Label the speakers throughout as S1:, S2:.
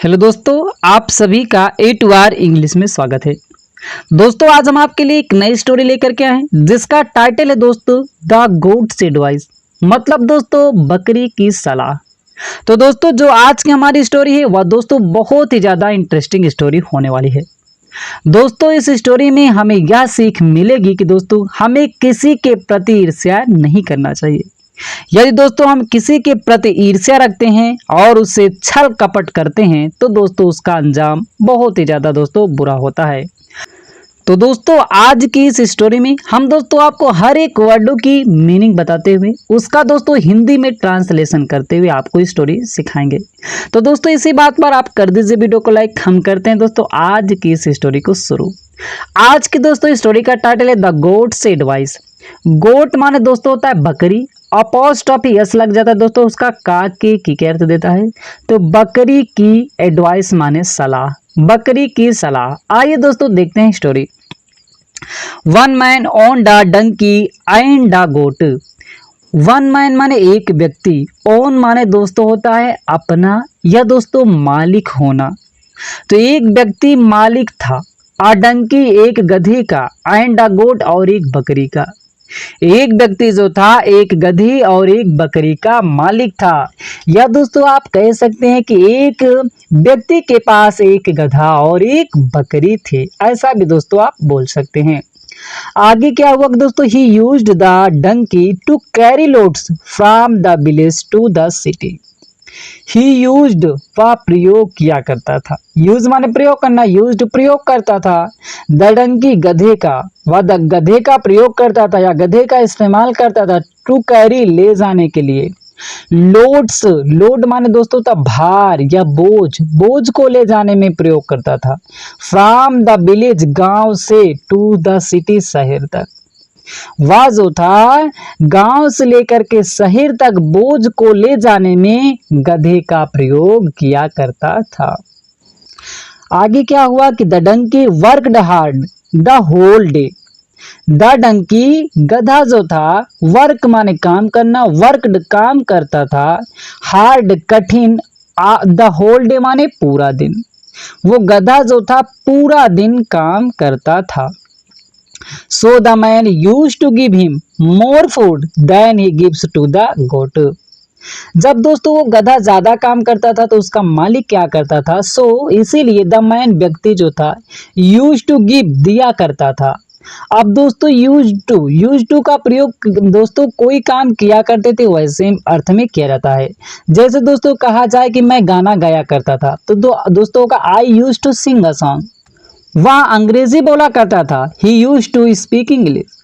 S1: Hello दोस्तों, आप सभी का ए टू आर इंग्लिश में स्वागत है। दोस्तों, आज हम आपके लिए एक नई स्टोरी लेकर के आए हैं जिसका टाइटल है दोस्तों द गोट्स एडवाइस, मतलब दोस्तों बकरी की सलाह। तो दोस्तों, जो आज की हमारी स्टोरी है वह दोस्तों बहुत ही ज़्यादा इंटरेस्टिंग स्टोरी होने वाली है। दोस्तों, इस स्टोरी में हमें यह सीख मिलेगी कि दोस्तों हमें किसी के प्रति ईर्ष्या नहीं करना चाहिए। यदि दोस्तों हम किसी के प्रति ईर्ष्या रखते हैं और उससे छल कपट करते हैं तो दोस्तों उसका अंजाम बहुत ही ज़्यादा दोस्तों बुरा होता है। तो दोस्तों आज की इस स्टोरी में हम दोस्तों आपको हर एक वर्डों की मीनिंग बताते हुए उसका दोस्तों हिंदी में ट्रांसलेशन करते हुए आपको स्टोरी सिखाएंगे। तो दोस्तों इसी बात पर आप कर दीजिए वीडियो को लाइक। हम करते हैं दोस्तों आज की इस स्टोरी को शुरू। आज की दोस्तों स्टोरी का टाइटल है द गोट्स एडवाइस। गोट माने दोस्तों होता है बकरी, अपॉस्ट्रोफी एस लग जाता है दोस्तों उसका का के की अर्थ देता है। तो बकरी की एडवाइस माने सलाह, बकरी की सलाह। आइए दोस्तों देखते हैं story. One man on the donkey and the goat. One man माने एक व्यक्ति, ऑन माने दोस्तों होता है अपना या दोस्तों मालिक होना। तो एक व्यक्ति मालिक था, अ डंकी एक गधी का, एंड द गोट और एक बकरी का। एक व्यक्ति जो था एक गधी और एक बकरी का मालिक था, या दोस्तों आप कह सकते हैं कि एक व्यक्ति के पास एक गधा और एक बकरी थे, ऐसा भी दोस्तों आप बोल सकते हैं। आगे क्या हुआ दोस्तों, he used the donkey to carry loads from the village to the city. He used वह प्रयोग किया करता था, यूज माने प्रयोग करना, यूज्ड प्रयोग करता था। द डंकी गधे का, वह गधे का प्रयोग करता था या गधे का इस्तेमाल करता था टू कैरी ले जाने के लिए। लोड्स, लोड माने दोस्तों था भार या बोझ, बोझ को ले जाने में प्रयोग करता था। फ्रॉम द विलेज गांव से, टू द सिटी शहर तक। वह जो था गांव से लेकर के शहर तक बोझ को ले जाने में गधे का प्रयोग किया करता था। आगे क्या हुआ कि the donkey worked hard the whole day. The donkey गधा जो था, वर्क माने काम करना, वर्कड काम करता था, हार्ड कठिन, द होल डे माने पूरा दिन। वो गधा जो था पूरा दिन काम करता था। So the man used to give him more food than he gives to the goat. जब दोस्तों वो गधा ज्यादा काम करता था तो उसका मालिक क्या करता था, इसीलिए द मैन व्यक्ति जो था यूज टू गिव दिया करता था। अब दोस्तों यूज टू का प्रयोग दोस्तों कोई काम किया करते थे वैसे अर्थ में किया जाता है। जैसे दोस्तों कहा जाए कि मैं गाना गाया करता था तो दोस्तों का I use to sing a song. वह अंग्रेजी बोला करता था, he use to speak English.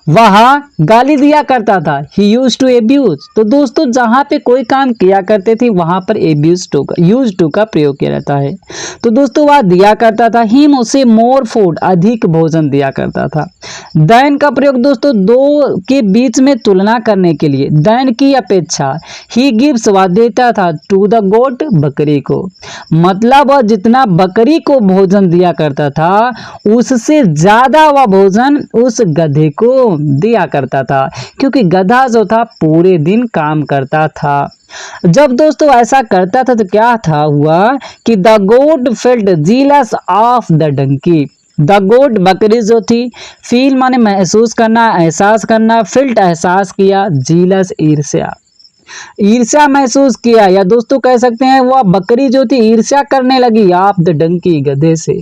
S1: वह गाली दिया करता था, ही यूज टू एब्यूज। तो दोस्तों जहाँ पे कोई काम किया करते थे वहां पर यूज टू का प्रयोग किया जाता है। तो दोस्तों वह दिया करता था, हिम उसे मोर फूड अधिक भोजन दिया करता था। दैन का प्रयोग दोस्तों दो के बीच में तुलना करने के लिए, दैन की अपेक्षा, ही गिव्स वह देता था, टू द गोट बकरी को। मतलब वह जितना बकरी को भोजन दिया करता था उससे ज्यादा वह भोजन उस गधे को दिया करता था, क्योंकि गधा जो था पूरे दिन काम करता था। जब दोस्तों ऐसा करता था तो क्या था हुआ कि the goat felt jealous of the donkey. The goat बकरी जो थी, फील माने महसूस करना, एहसास करना, फिल्ट एहसास किया, जीलस ईर्ष्या, ईर्ष्या महसूस किया, या दोस्तों कह सकते हैं वह बकरी जो थी ईर्ष्या करने लगी ऑफ द डंकी गधे से।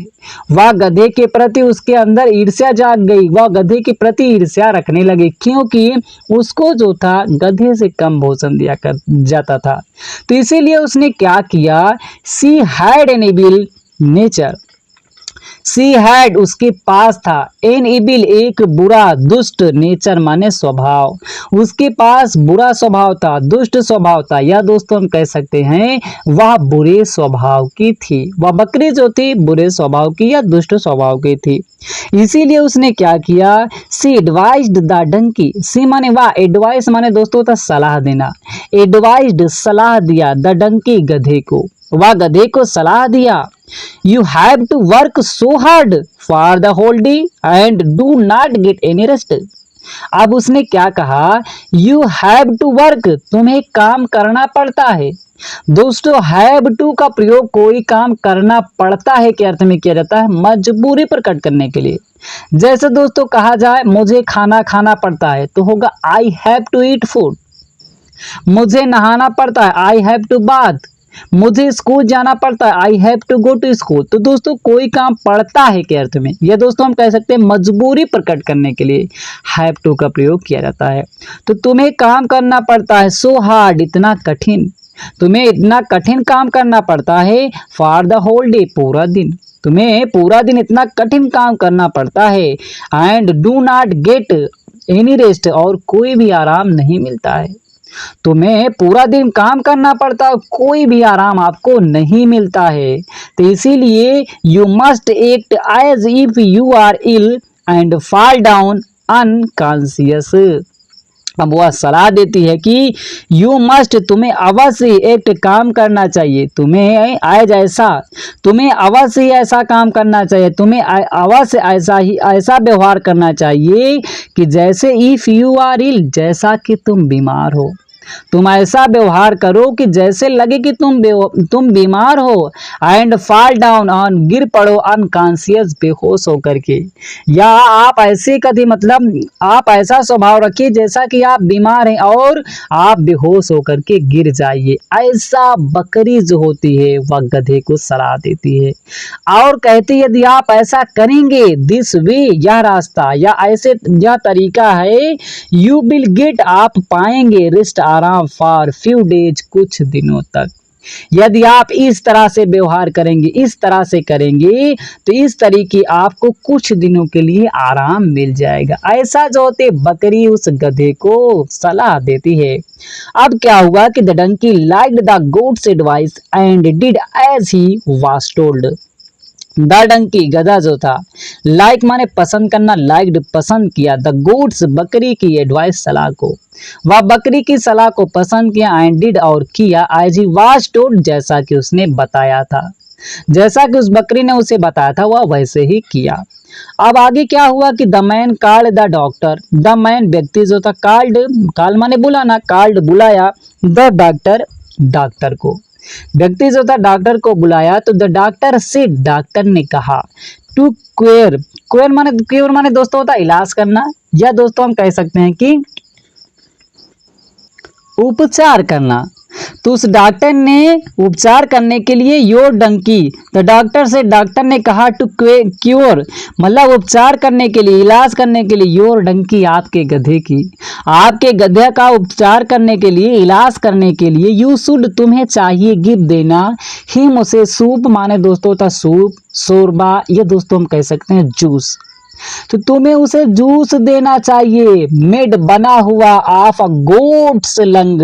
S1: वह गधे के प्रति उसके अंदर ईर्ष्या जाग गई, वह गधे के प्रति ईर्ष्या रखने लगी क्योंकि उसको जो था गधे से कम भोजन दिया कर जाता था। तो इसीलिए उसने क्या किया, she had an evil nature. She had उसके पास था, एन इबिल एक बुरा, दुष्ट, नेचर माने स्वभाव, उसके पास बुरा स्वभाव था, दुष्ट स्वभाव था, या दोस्तों हम कह सकते हैं वह बुरे स्वभाव की थी। वह बकरी जो थी बुरे स्वभाव की या दुष्ट स्वभाव की थी। इसीलिए उसने क्या किया, सी एडवाइज्ड द डंकी। सी माने वह, एडवाइस माने दोस्तों था सलाह देना, एडवाइज्ड सलाह दिया, द डंकी गधे को, वह गधे को सलाह दिया, you have to work so hard for the whole day and do not get any rest. अब उसने क्या कहा, यू हैव टू वर्क, तुम्हें काम करना पड़ता है, दोस्तों हैव टू का प्रयोग कोई काम करना पड़ता है के अर्थ में किया जाता है, मजबूरी प्रकट करने के लिए। जैसे दोस्तों कहा जाए मुझे खाना खाना पड़ता है तो होगा I have to eat food. मुझे नहाना पड़ता है आई हैव टू बाथ। मुझे स्कूल जाना पड़ता है I have to go to school. तो दोस्तों कोई काम पड़ता है के अर्थ में, यह दोस्तों हम कह सकते हैं मजबूरी प्रकट करने के लिए हैव टू का प्रयोग किया जाता है। तो तुम्हें काम करना पड़ता है सो हार्ड, इतना कठिन। तुम्हें इतना कठिन काम करना पड़ता है फॉर द होल डे, पूरा दिन। तुम्हें पूरा दिन इतना कठिन काम करना पड़ता है। And do not get any rest, और कोई भी आराम नहीं मिलता है। तुम्हें पूरा दिन काम करना पड़ता है, कोई भी आराम आपको नहीं मिलता है। तो इसीलिए you must act as if you are ill and fall down unconscious. अब वह सलाह देती है कि यू मस्ट, तुम्हें अवश्य एक काम करना चाहिए, तुम्हें एज ऐसा, तुम्हें अवश्य ही ऐसा काम करना चाहिए, तुम्हें अवश्य ऐसा ही ऐसा व्यवहार करना चाहिए कि जैसे इफ यू आर इल, जैसा कि तुम बीमार हो। तुम ऐसा व्यवहार करो कि जैसे लगे कि तुम बीमार हो। एंड फॉल डाउन ऑन, गिर पड़ो अनकॉन्शियस, बेहोश होकर के। या आप ऐसे कभी मतलब आप ऐसा स्वभाव रखिए जैसा कि आप बीमार हैं और आप बेहोश होकर के गिर जाइए। ऐसा बकरी जो होती है वह गधे को सलाह देती है और कहती है यदि आप ऐसा करेंगे दिस वे, यह रास्ता या ऐसे यह तरीका है, यू विल गेट, आप पाएंगे रेस्ट, आराम फॉर फ्यू डेज, कुछ दिनों तक। यदि आप इस तरह से व्यवहार करेंगे, इस तरह से करेंगे तो इस तरीके आपको कुछ दिनों के लिए आराम मिल जाएगा। ऐसा जो होते बकरी उस गधे को सलाह देती है। अब क्या हुआ कि the donkey liked the goat's advice and did as he was told. The donkey, गधा जो था, लाइक माने पसंद करना, लाइक्ड पसंद किया, द गोट्स बकरी की एडवाइस सलाह को, वह बकरी की सलाह को पसंद किया, एंड डिड और किया, एज ही वाज टोल्ड, जैसा कि उसने बताया था। जैसा कि उस बकरी ने उसे बताया था वह वैसे ही किया। अब आगे क्या हुआ कि the man called the doctor, the man व्यक्ति जो था, कॉल्ड, कॉल माने बुलाना, कॉल्ड बुलाया, द डॉक्टर डॉक्टर को, व्यक्ति जो था डॉक्टर को बुलाया। तो द डॉक्टर से, डॉक्टर ने कहा, टू क्योर, क्योर माने दोस्तों होता इलाज करना, या दोस्तों हम कह सकते हैं कि उपचार करना। तो उस डॉक्टर ने उपचार करने के लिए योर डंकी, तो डॉक्टर से, डॉक्टर ने कहा टू क्योर मतलब उपचार करने के लिए, इलाज करने के लिए, योर डंकी आपके गधे की, आपके गधे का उपचार करने के लिए, इलाज करने के लिए, यू शुड तुम्हें चाहिए, गिव देना, हिम उसे, सूप माने दोस्तों होता सूप, शोरबा, ये दोस्तों हम कह सकते हैं जूस। तो तुम्हें उसे जूस देना चाहिए, मेड बना हुआ, ऑफ अ गोट्स लंग,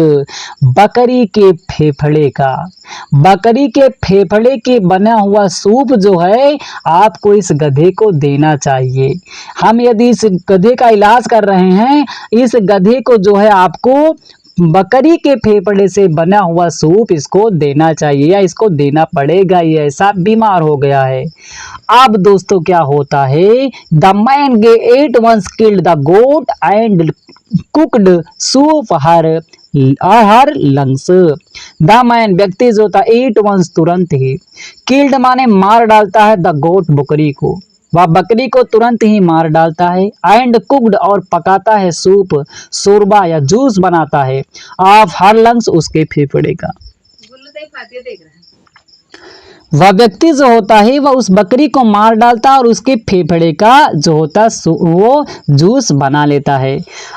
S1: बकरी के फेफड़े का, बकरी के फेफड़े के बना हुआ सूप जो है आपको इस गधे को देना चाहिए। हम यदि इस गधे का इलाज कर रहे हैं, इस गधे को जो है आपको बकरी के फेफड़े से बना हुआ सूप इसको देना चाहिए, या इसको देना पड़ेगा, ये ऐसा बीमार हो गया है। अब दोस्तों क्या होता है, द मैन गे at once killed the goat and cooked soup her lungs. The man व्यक्ति जो था, एट वंस तुरंत ही, किल्ड माने मार डालता है, द गोट बकरी को, वह बकरी को तुरंत ही मार डालता है, एंड कुक्ड और पकाता है, सूप शोरबा या जूस बनाता है, ऑफ हर लंग्स उसके फेफड़े का। वह व्यक्ति जो होता है वह उस बकरी को मार डालता है और उसके फेफड़े का जो होता है वो जूस बना लेता है।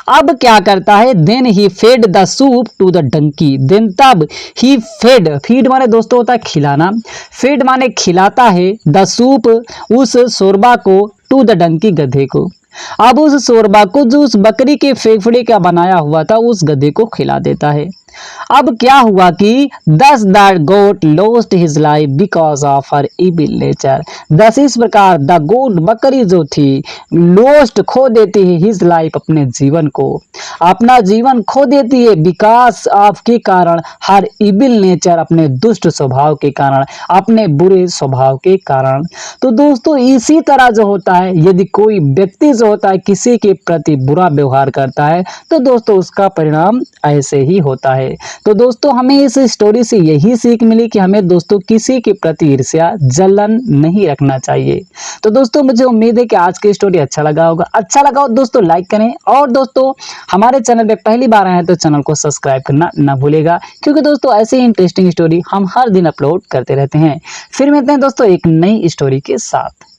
S1: अब क्या करता है, then he fed the soup to the donkey, then तब ही फेड, फीड माने दोस्तों होता है खिलाना, फेड माने खिलाता है, द सूप उस शोरबा को, टू द डंकी गधे को। अब उस शोरबा को जो उस बकरी के फेफड़े का बनाया हुआ था उस गधे को खिला देता है। अब क्या हुआ कि thus the goat lost his life because of her evil nature, thus इस प्रकार द गोट बकरी जो थी लॉस्ट खो देती है, हिज लाइफ अपने जीवन को, अपना जीवन खो देती है, बिकॉज ऑफ के कारण, हर इविल नेचर अपने दुष्ट स्वभाव के कारण, अपने बुरे स्वभाव के कारण। तो दोस्तों इसी तरह जो होता है, यदि कोई व्यक्ति जो होता है किसी के प्रति बुरा व्यवहार करता है तो दोस्तों उसका परिणाम ऐसे ही होता है। है। तो दोस्तों हमें इस स्टोरी से यही सीख मिली कि हमें दोस्तों किसी के प्रति ईर्ष्या जलन नहीं रखना चाहिए। तो दोस्तों मुझे उम्मीद है कि आज की स्टोरी अच्छा लगा होगा। अच्छा लगा हो दोस्तों लाइक करें, और दोस्तों हमारे चैनल पे पहली बार आए हैं तो चैनल को सब्सक्राइब करना ना भूलेगा, क्योंकि दोस्तों ऐसे ही इंटरेस्टिंग स्टोरी हम हर दिन अपलोड करते रहते हैं। फिर मिलते हैं दोस्तों एक नई स्टोरी के साथ।